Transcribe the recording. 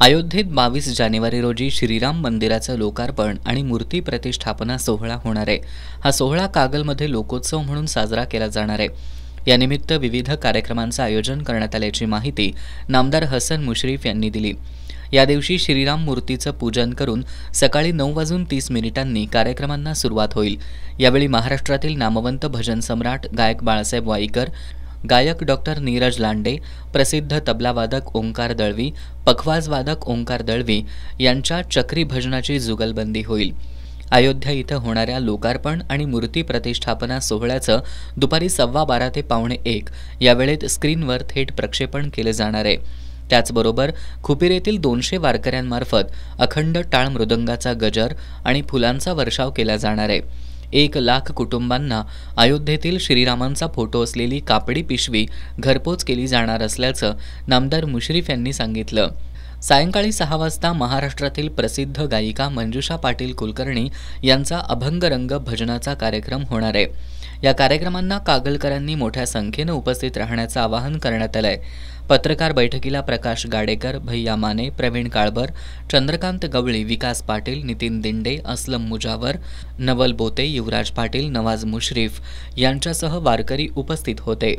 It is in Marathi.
अयोध्येत 22 जानेवारी रोजी श्रीराम मंदिराचं लोकार्पण आणि मूर्ती प्रतिष्ठापना सोहळा होणार आहे। हा सोहळा कागलमध्ये लोकोत्सव म्हणून साजरा केला जाणार आहे। यानिमित्त विविध कार्यक्रमांचं आयोजन करण्यात आल्याची माहिती नामदार हसन मुश्रीफ यांनी दिली। या दिवशी श्रीराम मूर्तीचं पूजन करून सकाळी 9:30 कार्यक्रमांना सुरुवात होईल। यावेळी महाराष्ट्रातील नामवंत भजन सम्राट गायक बाळासाहेब वाईकर, गायक डॉक्टर नीरज लांडे, प्रसिद्ध तबलावादक ओंकार दळवी, पखवाजवादक ओंकार दळवी यांच्या चक्री भजनाची जुगलबंदी होईल। अयोध्या इथं होणाऱ्या लोकार्पण आणि मूर्ती प्रतिष्ठापना सोहळ्याचं दुपारी 12:15 ते 1:15 या वेळेत स्क्रीनवर थेट प्रक्षेपण केले जाणार आहे। त्याचबरोबर खुपीर येथील 200 वारकऱ्यांमार्फत अखंड टाळ मृदंगाचा गजर आणि फुलांचा वर्षाव केला जाणार आहे। 1,00,000 कुटुंबांना अयोध्येतील श्रीरामांचा फोटो असलेली कापडी पिशवी घरपोच केली जाणार असल्याचं नामदार मुश्रीफ यांनी सांगितलं। सायंकाळी 6 वाजता महाराष्ट्रातील प्रसिद्ध गायिका मंजुषा पाटील कुलकर्णी यांचा अभंगरंग भजनाचा कार्यक्रम होणार आहे। या कार्यक्रमांना कागलकरांनी मोठ्या संख्येने उपस्थित राहण्याचं आवाहन करण्यात आलंय। पत्रकार बैठकीला प्रकाश गाडेकर, भैया माने, प्रवीण काळबर, चंद्रकांत गवळी, विकास पाटील, नितीन दिंडे, असलम मुजावर, नवल बोते, युवराज पाटील, नवाज मुश्रीफ यांच्यासह वारकरी उपस्थित होते।